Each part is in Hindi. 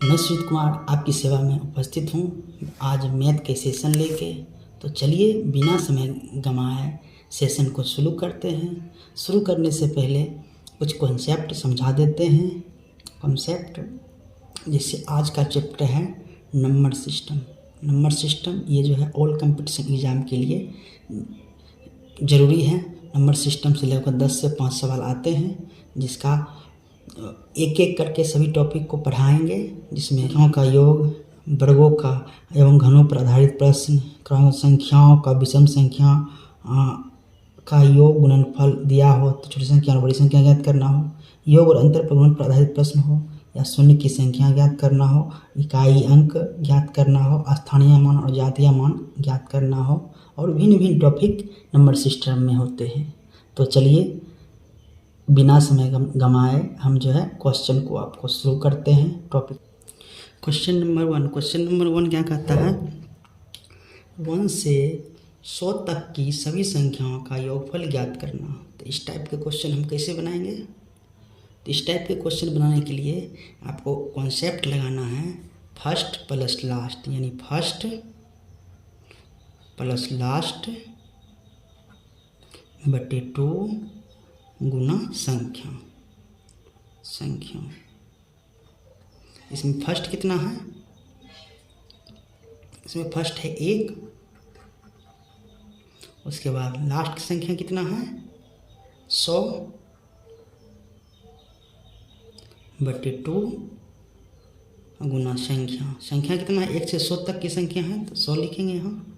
मैं सुजीत कुमार आपकी सेवा में उपस्थित हूँ आज मैथ के सेशन लेके। तो चलिए बिना समय गंवाए सेशन को शुरू करते हैं। शुरू करने से पहले कुछ कॉन्सेप्ट समझा देते हैं। कॉन्सेप्ट जैसे आज का चैप्टर है नंबर सिस्टम। नंबर सिस्टम ये जो है ऑल कंपटीशन एग्ज़ाम के लिए ज़रूरी है। नंबर सिस्टम से लेकर 10 से 5 सवाल आते हैं, जिसका एक एक करके सभी टॉपिक को पढ़ाएंगे, जिसमें संख्याओं का योग, वर्गों का एवं घनों पर आधारित प्रश्न, क्रम संख्याओं का विषम संख्या का योग गुणनफल दिया हो तो छोटी संख्या और बड़ी संख्या ज्ञात करना हो, योग और अंतर पर गुणन पर आधारित प्रश्न हो, या शून्य की संख्या ज्ञात करना हो, इकाई अंक ज्ञात करना हो, स्थानीय मान और जातीय मान ज्ञात करना हो, और भिन्न भिन्न टॉपिक नंबर सिस्टम में होते हैं। तो चलिए बिना समय गंवाए हम जो है क्वेश्चन को आपको शुरू करते हैं। टॉपिक क्वेश्चन नंबर वन क्या कहता है, 1 से 100 तक की सभी संख्याओं का योगफल ज्ञात करना। तो इस टाइप के क्वेश्चन हम कैसे बनाएंगे? तो इस टाइप के क्वेश्चन बनाने के लिए आपको कॉन्सेप्ट लगाना है फर्स्ट प्लस लास्ट, यानी फर्स्ट प्लस लास्ट बटे 2 गुना संख्या। इसमें फर्स्ट कितना है? इसमें फर्स्ट है 1, उसके बाद लास्ट की संख्या कितना है 100 बटे 2 गुना संख्या कितना है 1 से 100 तक की संख्या है तो 100 लिखेंगे यहाँ,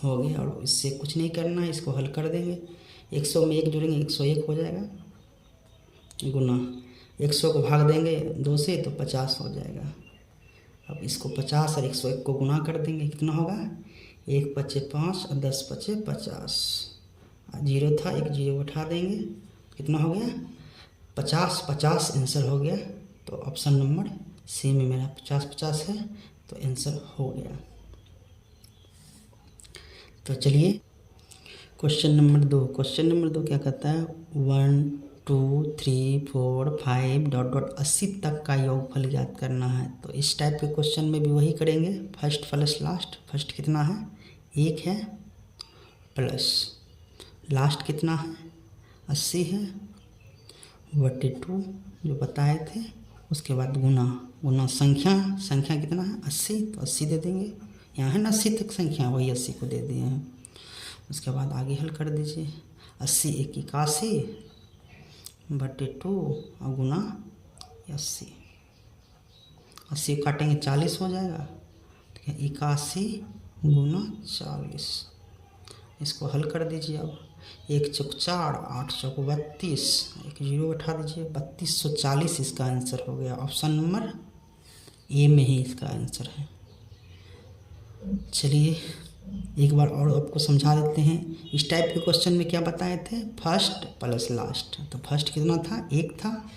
हो गया। और इससे कुछ नहीं करना है, इसको हल कर देंगे। 100 में 1 जोड़ेंगे 101 हो जाएगा, गुना 100 को भाग देंगे 2 से तो 50 हो जाएगा। अब इसको 50 और 101 को गुना कर देंगे, कितना होगा 1 पचे 5 और 10 पचे 50। 0 था 1 0 उठा देंगे, कितना हो गया 50 आंसर हो गया। तो ऑप्शन नंबर सी में मेरा 50 है, तो आंसर हो गया। तो चलिए क्वेश्चन नंबर 2 क्या कहता है 1 2 3 4 5 डॉट 80 तक का योगफल ज्ञात करना है। तो इस टाइप के क्वेश्चन में भी वही करेंगे, फर्स्ट प्लस लास्ट। फर्स्ट कितना है 1 है, प्लस लास्ट कितना है 80 है, बटे 2 जो बताए थे, उसके बाद गुना संख्या कितना है 80, तो 80 दे देंगे। यहाँ है ना 80 तक संख्या, वही 80 को दे दिए हैं। उसके बाद आगे हल कर दीजिए, 80 1 81 बटे 2 और गुना 80 काटेंगे 40 हो जाएगा, ठीक है 81 गुना 40। इसको हल कर दीजिए। अब 1 चौक 4 8 चौक 32, 1 0 बैठा दीजिए, 3240 इसका आंसर हो गया। ऑप्शन नंबर ए में ही इसका आंसर है। चलिए एक बार और आपको समझा देते हैं। इस टाइप के क्वेश्चन में क्या बताए थे, फर्स्ट प्लस लास्ट। तो फर्स्ट कितना था 1 था,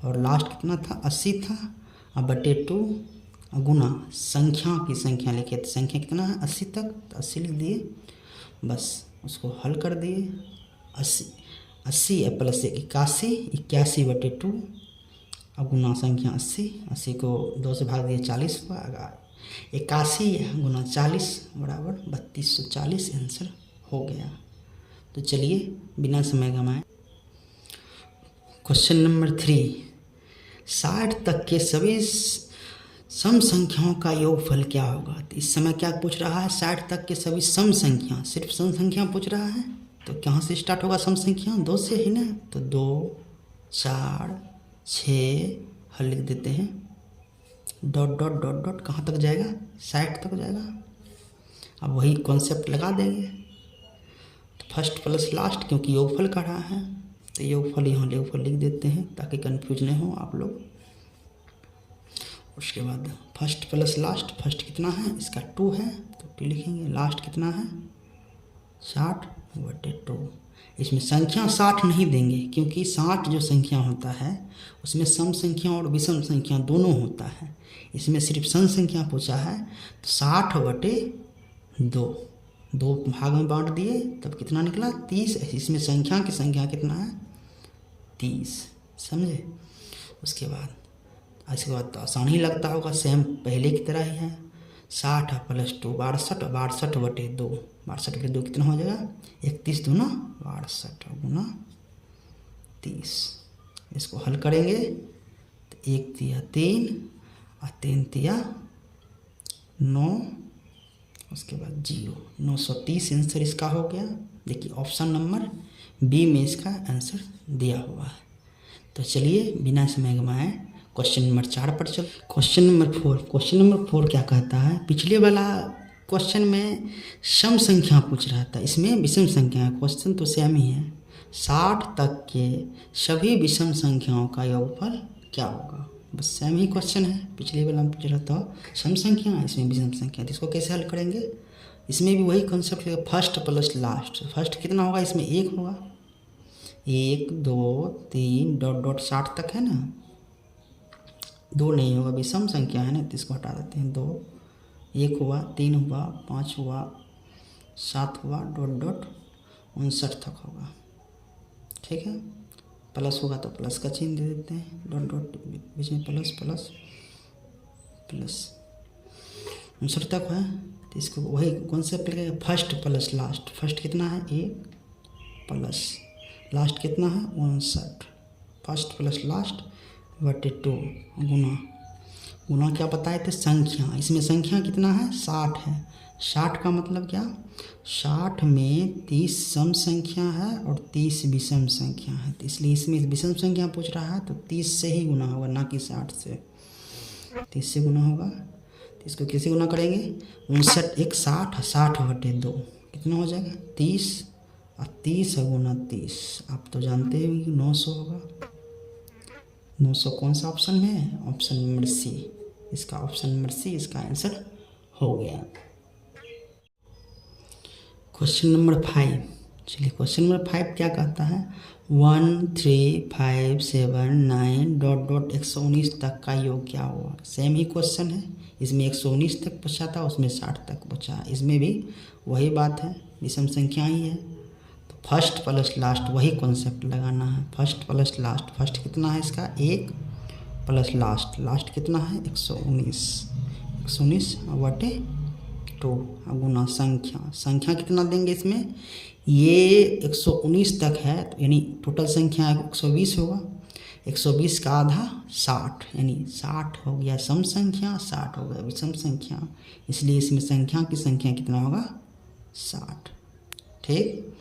और लास्ट कितना था 80 था, और बटे 2 गुना संख्या की संख्या लिखे, तो संख्या कितना है 80 तक, तो 80 लिख दिए, बस उसको हल कर दिए। 80 प्लस 81 बटे 2 और गुना संख्या 80 को 2 से भाग दिए 40 को, 81 गुना 40 बराबर 3240 आंसर हो गया। तो चलिए बिना समय गंवाए क्वेश्चन नंबर 3, 60 तक के सभी सम संख्याओं का योगफल क्या होगा। तो इस समय क्या पूछ रहा है 60 तक के सभी सम संख्या, सिर्फ सम संख्या पूछ रहा है। तो कहाँ से स्टार्ट होगा सम संख्या 2 से ही ना, तो 2 4 6 हल लिख देते हैं, डॉट कहाँ तक जाएगा 60 तक जाएगा। अब वही कॉन्सेप्ट लगा देंगे, तो फर्स्ट प्लस लास्ट, क्योंकि योगफल का रहा है तो योगफल यहाँ योगफल लिख देते हैं ताकि कंफ्यूज नहीं हो आप लोग। उसके बाद फर्स्ट प्लस लास्ट, फर्स्ट कितना है इसका 2 है तो 2 लिखेंगे, लास्ट कितना है 60 बटे 2। इसमें संख्या 60 नहीं देंगे, क्योंकि 60 जो संख्या होता है उसमें सम संख्या और विषम संख्या दोनों होता है। इसमें सिर्फ सम संख्या पूछा है, तो 60 बटे 2 भाग में बांट दिए, तब कितना निकला 30। इसमें संख्या की संख्या कितना है 30, समझे। उसके बाद इसके बाद तो आसान ही लगता होगा, सेम पहले की तरह ही है। 60 प्लस 2 62, 62/2, 62/2 कितना हो जाएगा 31 दूना 62 गुना 30। इसको हल करेंगे तो 1 तिया 3 और 3 तिया 9, उसके बाद 0, 930 आंसर इसका हो गया। देखिए ऑप्शन नंबर बी में इसका आंसर दिया हुआ है। तो चलिए बिना समय गंवाए क्वेश्चन नंबर 4 पर चल। क्वेश्चन नंबर 4 क्या कहता है, पिछले वाला क्वेश्चन में सम संख्या पूछ रहा था, इसमें विषम संख्या है। क्वेश्चन तो सेम ही है, 60 तक के सभी विषम संख्याओं का योगफल क्या होगा। बस सेम ही क्वेश्चन है, पिछले वाला में पूछ रहा था सम संख्या, इसमें विषम संख्या। तो इसको कैसे हल करेंगे, इसमें भी वही कॉन्सेप्ट है, फर्स्ट प्लस लास्ट। फर्स्ट कितना होगा, इसमें 1 होगा, 1 2 3 डॉट डॉट 60 तक है ना, 2 नहीं होगा, विषम संख्या है ना, तो इसको हटा देते हैं। 2 1 हुआ, 3 हुआ, 5 हुआ, 7 हुआ, डॉट डॉट 59 तक होगा। ठीक है, प्लस होगा तो प्लस का चिन्ह दे देते हैं, डॉट डॉट बीच में प्लस प्लस प्लस 59 तक है। तो इसको वही कॉन्सेप्ट लगेगा, फर्स्ट प्लस लास्ट। फर्स्ट कितना है 1 प्लस लास्ट कितना है 59, फर्स्ट प्लस लास्ट बटे 2 गुना क्या बताए थे संख्या। इसमें संख्या कितना है 60 है। 60 का मतलब क्या, 60 में 30 सम संख्या है और 30 विषम संख्या है, तो इसलिए इसमें विषम संख्या पूछ रहा है तो 30 से ही गुना होगा, ना कि 60 से। 30 से गुना होगा, तो इसको कैसे गुना करेंगे, 59 1 60, 60 बटे 2 कितना हो जाएगा 30, और 30 गुना 30 आप तो जानते हैं कि 900 होगा। 900 कौन सा ऑप्शन में है, ऑप्शन नंबर सी। इसका ऑप्शन नंबर सी इसका आंसर हो गया। क्वेश्चन नंबर 5, चलिए क्वेश्चन नंबर 5 क्या कहता है, 1 3 5 7 9 डॉट डॉट 119 तक का योग क्या हुआ। सेम ही क्वेश्चन है, इसमें 119 तक पूछा था, उसमें 60 तक पूछा। इसमें भी वही बात है, विषम संख्या ही है, तो फर्स्ट प्लस लास्ट वही कॉन्सेप्ट लगाना है। फर्स्ट प्लस लास्ट, फर्स्ट कितना है इसका 1 प्लस लास्ट, लास्ट कितना है 119 बटे 2 गुना संख्या कितना देंगे इसमें, ये 119 तक है, तो यानी टोटल संख्या 120 होगा। 120 का आधा 60, यानी 60 हो गया सम संख्या, 60 हो गया विषम संख्या, इसलिए इसमें संख्या की संख्या कितना होगा 60। ठीक,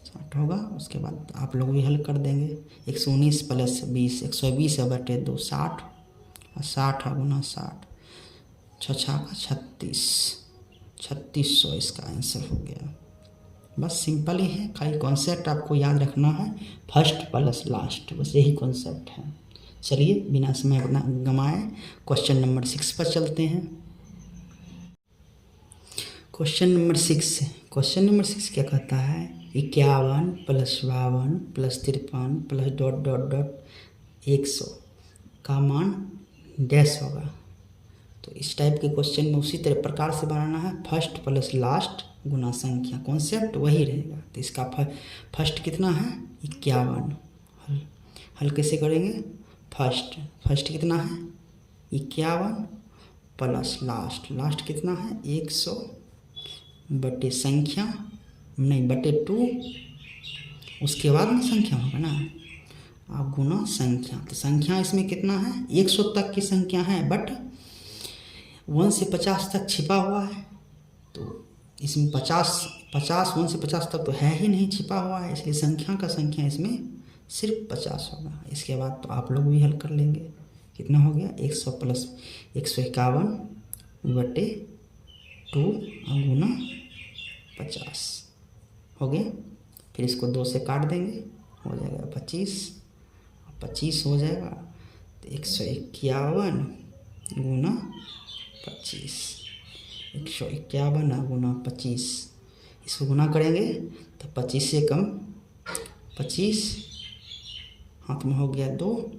60 होगा। उसके बाद आप लोग भी हल कर देंगे, 119 प्लस 20 120 बटे 2 60, और 60 गुना 60 6 का 3600 इसका आंसर हो गया। बस सिंपल ही है, खाली कॉन्सेप्ट आपको याद रखना है, फर्स्ट प्लस लास्ट, बस यही कॉन्सेप्ट है। चलिए बिना समय गंवाए क्वेश्चन नंबर 6 पर चलते हैं। क्वेश्चन नंबर 6 क्या कहता है, 51 plus 52 plus 53 plus dot dot dot 100 का मान डैश होगा। तो इस टाइप के क्वेश्चन में उसी तरह प्रकार से बनाना है, फर्स्ट प्लस लास्ट गुना संख्या, कॉन्सेप्ट वही रहेगा। तो इसका फर्स्ट कितना है 51, हल कैसे करेंगे, फर्स्ट कितना है 51 प्लस लास्ट कितना है 100 बटे संख्या नहीं बटे 2, उसके बाद में संख्या होगा ना, आप गुना संख्या। तो संख्या इसमें कितना है 100 तक की संख्या है, बट 1 से 50 तक छिपा हुआ है, तो इसमें 50 1 से 50 तक तो है ही नहीं, छिपा हुआ है, इसलिए संख्या का संख्या इसमें सिर्फ 50 होगा। इसके बाद तो आप लोग भी हल कर लेंगे, कितना हो गया 100 प्लस 151 बटे 2 गुना 50 हो गया। फिर इसको 2 से काट देंगे, हो जाएगा 25 हो जाएगा, तो 151 गुना 25, 151 गुना 25, इसको गुना करेंगे तो 25 से कम 25 हाथ में हो गया 2,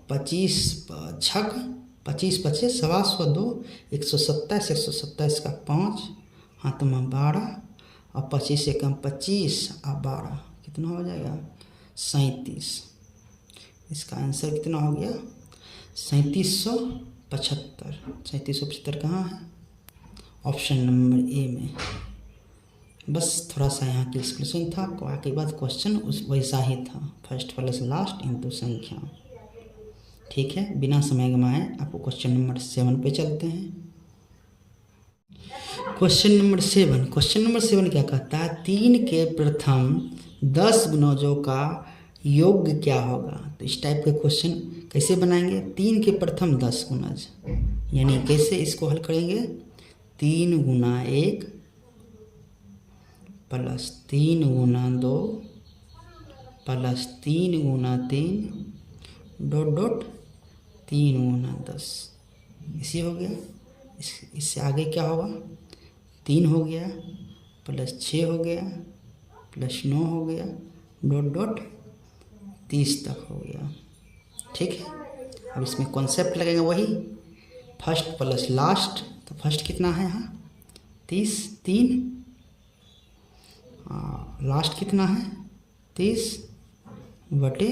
25 छक 25 25 2, 127 का 5 हाथ में 12, और 25 से कम 25 और 12 कितना हो जाएगा 37। इसका आंसर कितना हो गया 3775। 3775 कहाँ है, ऑप्शन नंबर ए में। बस थोड़ा सा यहाँ कैलकुलेशन था, बाकी बात क्वेश्चन उस वैसा ही था, फर्स्ट प्लस लास्ट इंटू संख्या। ठीक है, बिना समय गंवाए आपको क्वेश्चन नंबर 7 पे चलते हैं। क्वेश्चन नंबर 7 क्या कहता है, 3 के प्रथम 10 गुणजों का योग क्या होगा। तो इस टाइप के क्वेश्चन कैसे बनाएंगे, 3 के प्रथम 10 गुणज, यानी कैसे इसको हल करेंगे, 3 गुना 1 प्लस 3 गुना 2 प्लस 3 गुना 3 डॉट डॉट 3 गुना 10, इसी हो गया। इससे आगे क्या होगा, 3 हो गया प्लस 6 हो गया प्लस 9 हो गया डॉट डॉट 30 तक हो गया। ठीक है, अब इसमें कॉन्सेप्ट लगेगा वही, फर्स्ट प्लस लास्ट। तो फर्स्ट कितना है यहाँ 30, 3, लास्ट कितना है 30 बटे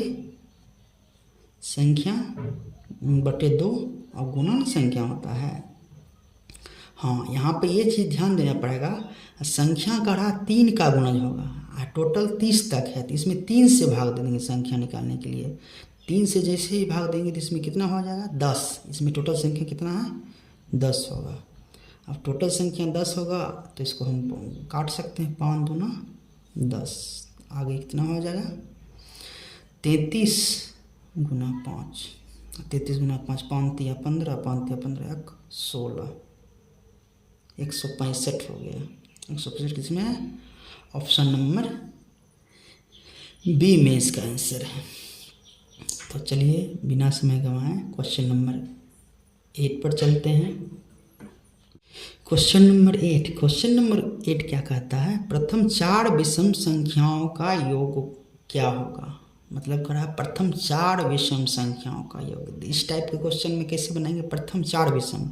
संख्या बटे 2 और गुणन संख्या होता है। हाँ, यहाँ पे ये चीज़ ध्यान देना पड़ेगा, संख्या का रहा 3 का गुणज होगा, टोटल 30 तक है, तो इसमें 3 से भाग दे देंगे संख्या निकालने के लिए। 3 से जैसे ही भाग देंगे तो इसमें कितना हो जाएगा 10, इसमें टोटल संख्या कितना है 10 होगा। अब टोटल संख्या 10 होगा तो इसको हम काट सकते हैं, 5 दूना 10, आगे कितना हो जाएगा 33 गुना 5, 33 गुना 5, 5 तिया 15, 5 तिया 15 1 16, 165 हो गया। 165 किसमें है, ऑप्शन नंबर बी में इसका आंसर है। तो चलिए बिना समय गंवाए क्वेश्चन नंबर 8 पर चलते हैं। क्वेश्चन नंबर 8 क्या कहता है, प्रथम 4 विषम संख्याओं का योग क्या होगा। मतलब कह रहा है प्रथम 4 विषम संख्याओं का योग। इस टाइप के क्वेश्चन में कैसे बनाएंगे, प्रथम 4 विषम,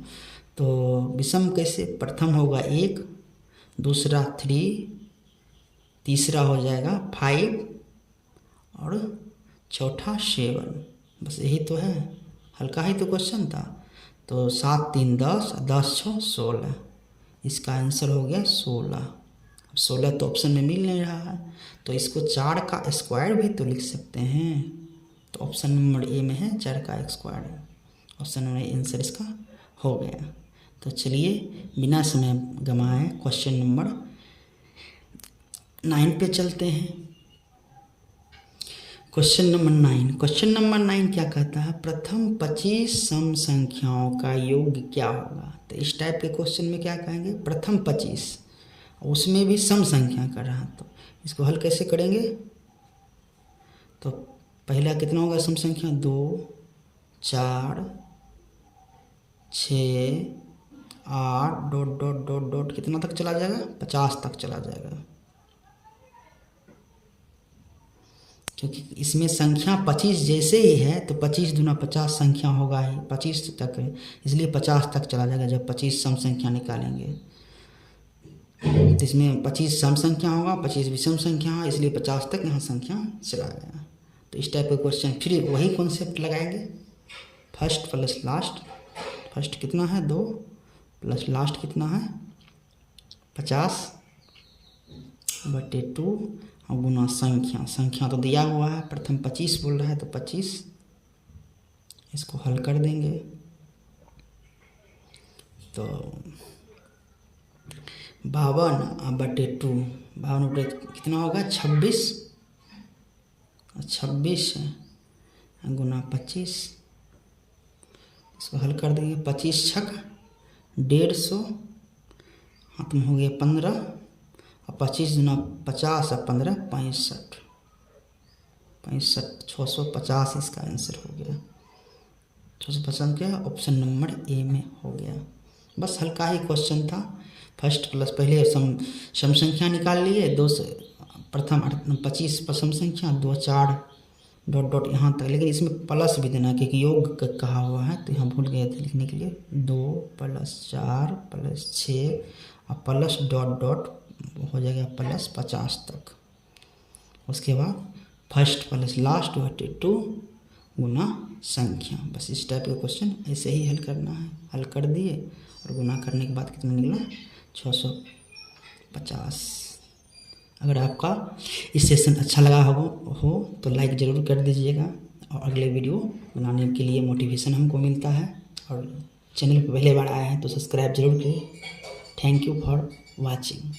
तो विषम कैसे, प्रथम होगा 1, दूसरा 3, तीसरा हो जाएगा 5 और चौथा 7। बस यही तो है, हल्का ही तो क्वेश्चन था। तो 7 3 10, 10 6 16, इसका आंसर हो गया 16। अब 16 तो ऑप्शन में मिल नहीं रहा है, तो इसको 4 का स्क्वायर भी तो लिख सकते हैं। तो ऑप्शन नंबर ए में है 4 का square, option number A answer इसका हो गया। तो चलिए बिना समय गंवाए क्वेश्चन नंबर 9 पे चलते हैं। क्वेश्चन नंबर 9 क्या कहता है, प्रथम 25 सम संख्याओं का योग क्या होगा। तो इस टाइप के क्वेश्चन में क्या कहेंगे, प्रथम 25, उसमें भी सम संख्या कर रहा, तो इसको हल कैसे करेंगे। तो पहला कितना होगा सम संख्या, 2 4 6 8 डॉट डॉट डॉट डॉट कितना तक चला जाएगा, 50 तक चला जाएगा, क्योंकि इसमें संख्या 25 जैसे ही है तो 25 दूना 50 संख्या होगा ही, 25 तक है, इसलिए 50 तक चला जाएगा जब 25 सम संख्या निकालेंगे। तो इसमें 25 सम संख्या होगा, 25 विषम संख्या होगा, इसलिए 50 तक यहाँ संख्या चला गया। तो इस टाइप के क्वेश्चन फिर वही कॉन्सेप्ट लगाएंगे, फर्स्ट प्लस लास्ट। फर्स्ट कितना है 2 प्लस लास्ट कितना है 50 बटे 2 और गुना संख्या तो दिया हुआ है, प्रथम 25 बोल रहा है तो 25, इसको हल कर देंगे। तो 52 बटे 2, 52 बटे कितना होगा 26, 26 गुना 25, इसको हल कर देंगे। 25 छक 150, हाथ में हो गया 15 और 25 गुना 50 और 15 65, 650 इसका आंसर हो गया। 650 क्या ऑप्शन नंबर ए में हो गया। बस हल्का ही क्वेश्चन था, फर्स्ट प्लस पहले सम संख्या निकाल लिए, 2 से प्रथम 25 पर सम संख्या, 2 4 डॉट डॉट यहाँ तक, लेकिन इसमें प्लस भी देना क्योंकि योग कहा हुआ है, तो यहाँ भूल गए थे लिखने के लिए। 2 प्लस 4 प्लस 6 और प्लस डॉट डॉट हो जाएगा प्लस 50 तक। उसके बाद फर्स्ट प्लस लास्ट बटे 2 गुना संख्या। बस इस टाइप का क्वेश्चन ऐसे ही हल करना है। हल कर दिए और गुना करने के बाद कितना निकला 650। अगर आपका इस सेशन अच्छा लगा हो तो लाइक ज़रूर कर दीजिएगा, और अगले वीडियो बनाने के लिए मोटिवेशन हमको मिलता है। और चैनल पर पहले बार आए हैं तो सब्सक्राइब जरूर करें। Thank you for watching.